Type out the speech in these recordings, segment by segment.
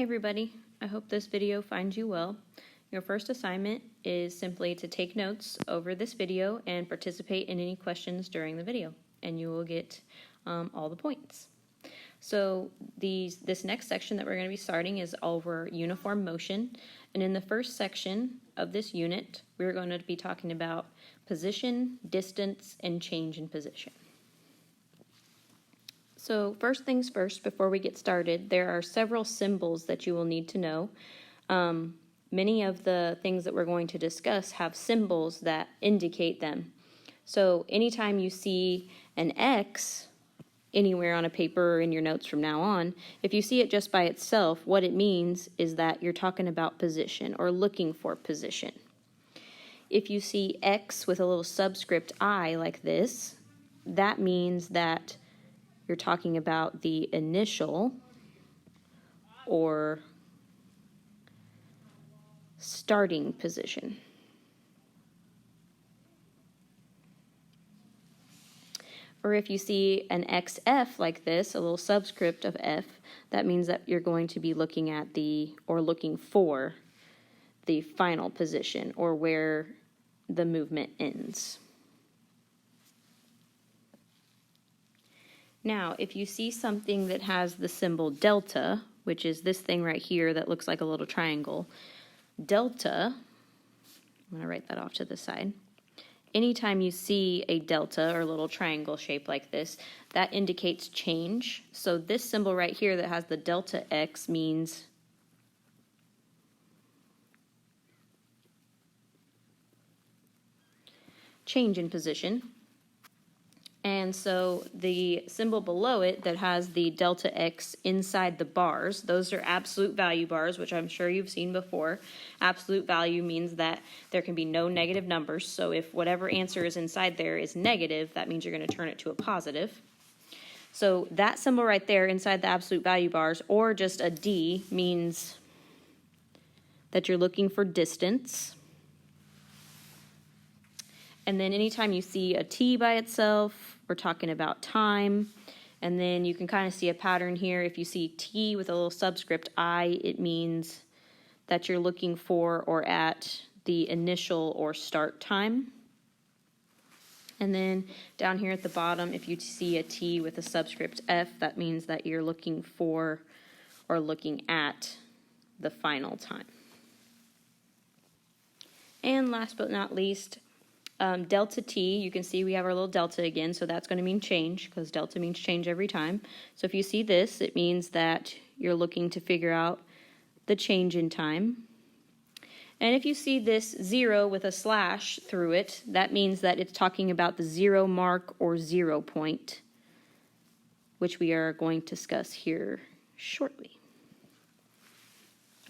Hey everybody, I hope this video finds you well. Your first assignment is simply to take notes over this video and participate in any questions during the video, and you will get all the points. So this next section that we're going to be starting is over uniform motion, and in the first section of this unit, we're going to be talking about position, distance, and change in position. So first things first, before we get started, there are several symbols that you will need to know. Many of the things that we're going to discuss have symbols that indicate them. So anytime you see an X anywhere on a paper or in your notes from now on, if you see it just by itself, what it means is that you're talking about position or looking for position. If you see X with a little subscript I like this, that means that you're talking about the initial or starting position. Or if you see an XF like this, a little subscript of F, that means that you're going to be looking at looking for the final position or where the movement ends. Now, if you see something that has the symbol delta, which is this thing right here that looks like a little triangle, delta, I'm going to write that off to the side. Anytime you see a delta or a little triangle shape like this, that indicates change. So this symbol right here that has the delta X means change in position. And so the symbol below it that has the delta X inside the bars, those are absolute value bars, which I'm sure you've seen before. Absolute value means that there can be no negative numbers. So if whatever answer is inside there is negative, that means you're going to turn it to a positive. So that symbol right there inside the absolute value bars, or just a D, means that you're looking for distance. And then anytime you see a T by itself, we're talking about time. And then you can kind of see a pattern here. If you see T with a little subscript I, it means that you're looking for or at the initial or start time. And then down here at the bottom, if you see a T with a subscript F, that means that you're looking for or looking at the final time. And last but not least, delta T, you can see we have our little delta again, so that's going to mean change, because delta means change every time. So if you see this, it means that you're looking to figure out the change in time. And if you see this 0 with a slash through it, that means that it's talking about the 0 mark or 0 point, which we are going to discuss here shortly.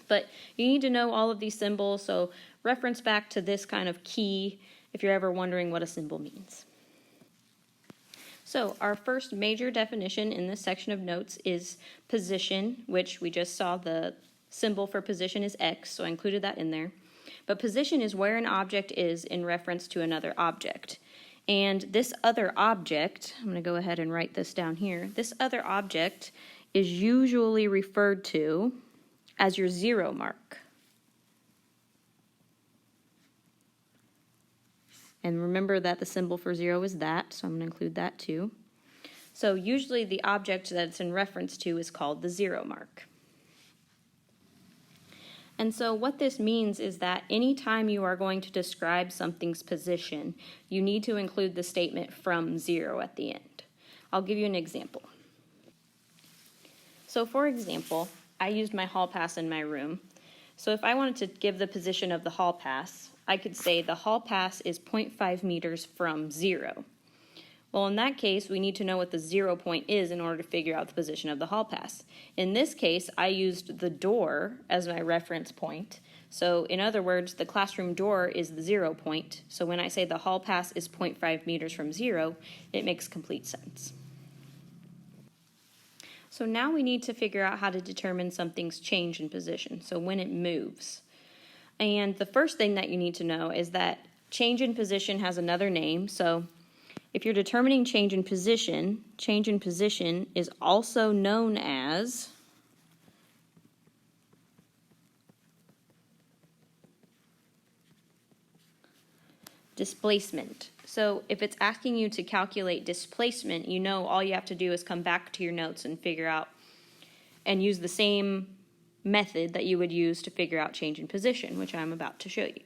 But you need to know all of these symbols, so reference back to this kind of key if you're ever wondering what a symbol means. So our first major definition in this section of notes is position, which we just saw the symbol for position is X, so I included that in there. But position is where an object is in reference to another object. And this other object, I'm going to go ahead and write this down here, this other object is usually referred to as your 0 mark. And remember that the symbol for 0 is that, so I'm going to include that too. So usually the object that it's in reference to is called the 0 mark. And so what this means is that anytime you are going to describe something's position, you need to include the statement from 0 at the end. I'll give you an example. So for example, I used my hall pass in my room. So if I wanted to give the position of the hall pass, I could say the hall pass is 0.5 meters from 0. Well, in that case, we need to know what the 0 point is in order to figure out the position of the hall pass. In this case, I used the door as my reference point. So in other words, the classroom door is the 0 point. So when I say the hall pass is 0.5 meters from 0, it makes complete sense. So now we need to figure out how to determine something's change in position, so when it moves. And the first thing that you need to know is that change in position has another name. So if you're determining change in position is also known as Displacement. So if it's asking you to calculate displacement, you know all you have to do is come back to your notes and figure out and use the same method that you would use to figure out change in position, which I'm about to show you.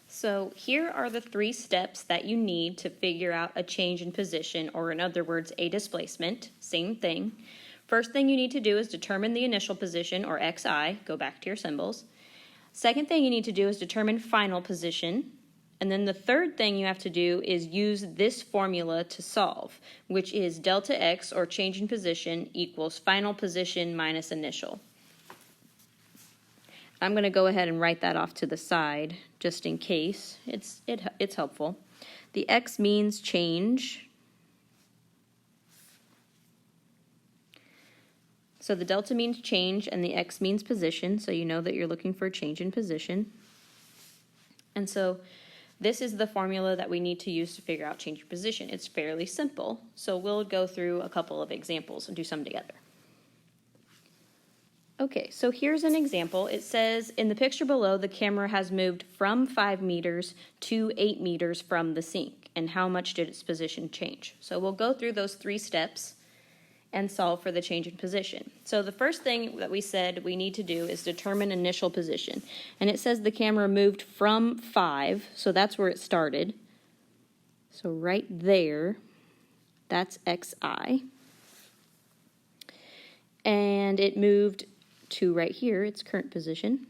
So here are the 3 steps that you need to figure out a change in position, or in other words, a displacement. Same thing. First thing you need to do is determine the initial position, or xi. Go back to your symbols. Second thing you need to do is determine final position. And then the third thing you have to do is use this formula to solve, which is delta x, or change in position, equals final position minus initial. I'm going to go ahead and write that off to the side, just in case. It's helpful. The x means change. So the delta means change, and the x means position, so you know that you're looking for a change in position. And so this is the formula that we need to use to figure out change in position. It's fairly simple, so we'll go through a couple of examples and do some together. Okay, so here's an example. It says, in the picture below, the camera has moved from 5 meters to 8 meters from the sink, and how much did its position change? So we'll go through those 3 steps and solve for the change in position. So the first thing that we said we need to do is determine initial position. And it says the camera moved from 5, so that's where it started. So right there, that's xi. And it moved to right here, its current position.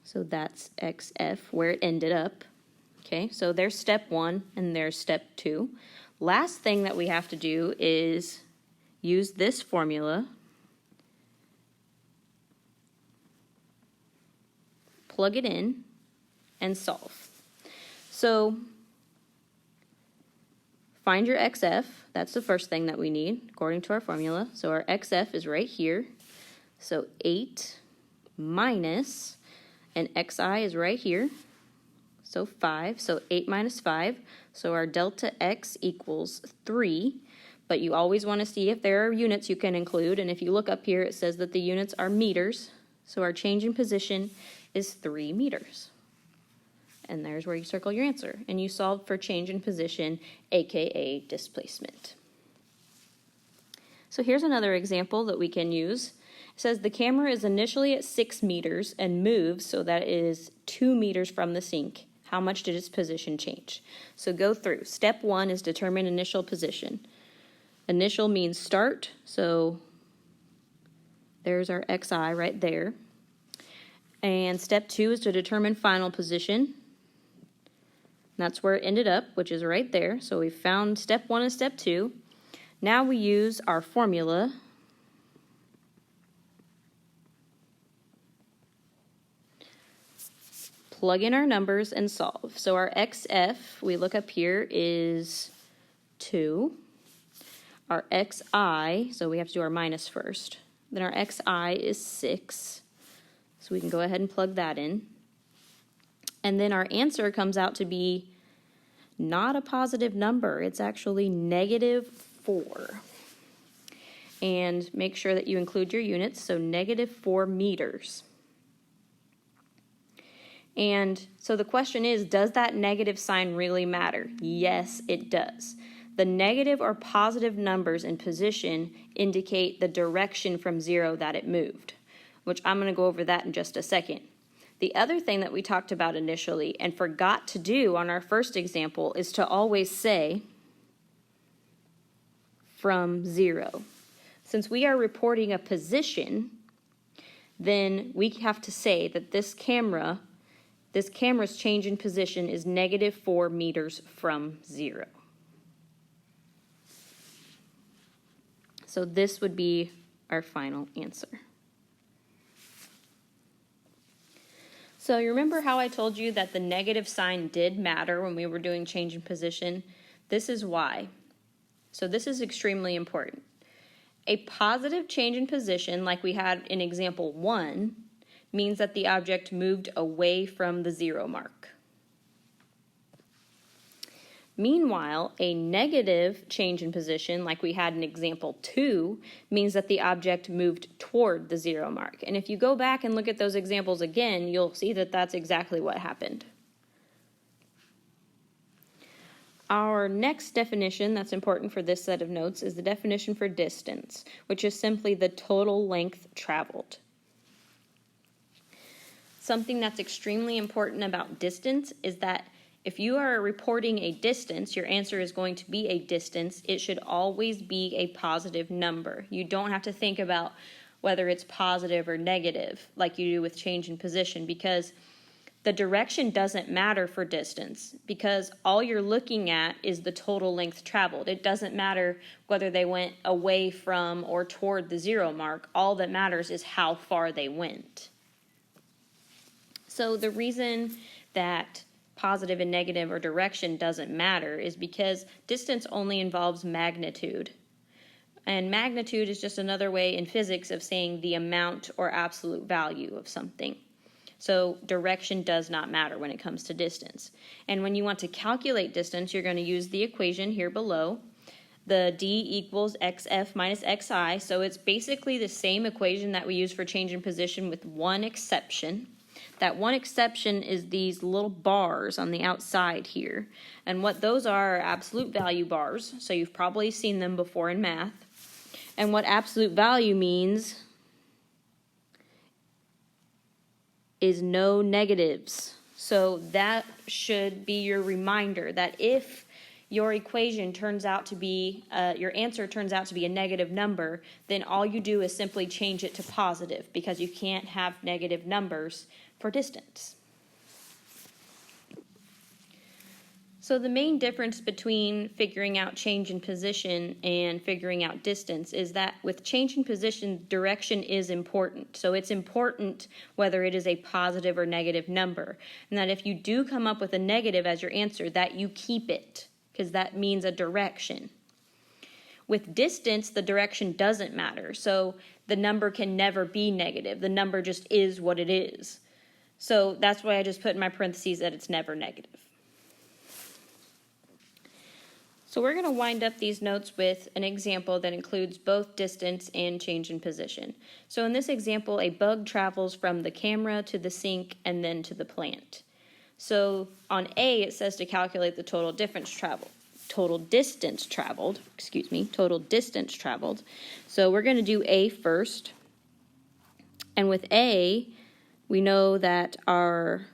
So that's xf, where it ended up. Okay, so there's step 1 and there's step 2. Last thing that we have to do is use this formula, plug it in, and solve. So find your xf. That's the first thing that we need according to our formula. So our xf is right here. So 8 minus, and xi is right here. So 5, so 8 minus 5. So our delta x equals 3, but you always want to see if there are units you can include, and if you look up here, it says that the units are meters, so our change in position is 3 meters. And there's where you circle your answer, and you solve for change in position, aka displacement. So here's another example that we can use. It says the camera is initially at 6 meters and moves so that it is 2 meters from the sink. How much did its position change? So go through. Step 1 is determine initial position. Initial means start, so there's our xi right there. And step 2 is to determine final position. That's where it ended up, which is right there. So we found step 1 and step 2. Now we use our formula. Plug in our numbers and solve. So our xf, we look up here, is 2. Our xi, so we have to do our minus first. Then our xi is 6. So we can go ahead and plug that in. And then our answer comes out to be not a positive number. It's actually -4. And make sure that you include your units, so -4 meters. And so the question is, does that negative sign really matter? Yes, it does. The negative or positive numbers in position indicate the direction from 0 that it moved, which I'm going to go over that in just a second. The other thing that we talked about initially and forgot to do on our first example is to always say from 0. Since we are reporting a position, then we have to say that this camera's change in position is -4 meters from 0. So this would be our final answer. So you remember how I told you that the negative sign did matter when we were doing change in position? This is why. So this is extremely important. A positive change in position, like we had in example 1, means that the object moved away from the 0 mark. Meanwhile, a negative change in position, like we had in example 2, means that the object moved toward the 0 mark. And if you go back and look at those examples again, you'll see that that's exactly what happened. Our next definition that's important for this set of notes is the definition for distance, which is simply the total length traveled. Something that's extremely important about distance is that if you are reporting a distance, your answer is going to be a distance. It should always be a positive number. You don't have to think about whether it's positive or negative like you do with change in position, because the direction doesn't matter for distance, because all you're looking at is the total length traveled. It doesn't matter whether they went away from or toward the 0 mark. All that matters is how far they went. So the reason that positive and negative or direction doesn't matter is because distance only involves magnitude. And magnitude is just another way in physics of saying the amount or absolute value of something. So direction does not matter when it comes to distance. And when you want to calculate distance, you're going to use the equation here below. The d equals xf minus xi. So it's basically the same equation that we use for change in position with one exception. That one exception is these little bars on the outside here. And what those are absolute value bars. So you've probably seen them before in math. And what absolute value means is no negatives. So that should be your reminder that if your equation turns out to be, your answer turns out to be a negative number, then all you do is simply change it to positive, because you can't have negative numbers for distance. So the main difference between figuring out change in position and figuring out distance is that with change in position, direction is important. So it's important whether it is a positive or negative number. And that if you do come up with a negative as your answer, that you keep it, because that means a direction. With distance, the direction doesn't matter. So the number can never be negative. The number just is what it is. So that's why I just put in my parentheses that it's never negative. So we're going to wind up these notes with an example that includes both distance and change in position. So in this example, a bug travels from the camera to the sink and then to the plant. So on A, it says to calculate the total distance traveled. So we're going to do A first. And with A, we know that our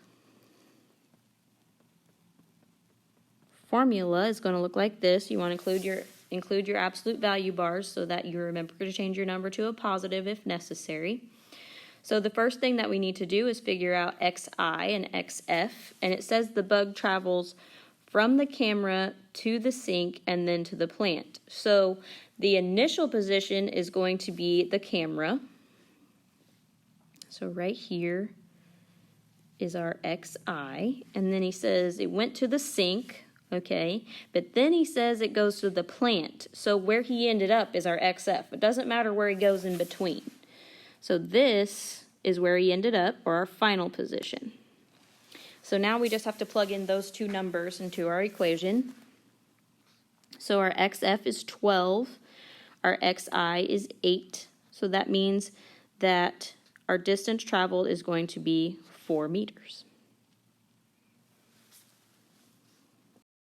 formula is going to look like this. You want to include your absolute value bars so that you remember to change your number to a positive if necessary. So the first thing that we need to do is figure out xi and xf, and it says the bug travels from the camera to the sink and then to the plant. So the initial position is going to be the camera. So right here is our xi, and then he says it went to the sink, okay, but then he says it goes to the plant. So where he ended up is our xf. It doesn't matter where he goes in between. So this is where he ended up, or our final position. So now we just have to plug in those two numbers into our equation. So our xf is 12, our xi is 8. So that means that our distance traveled is going to be 4 meters.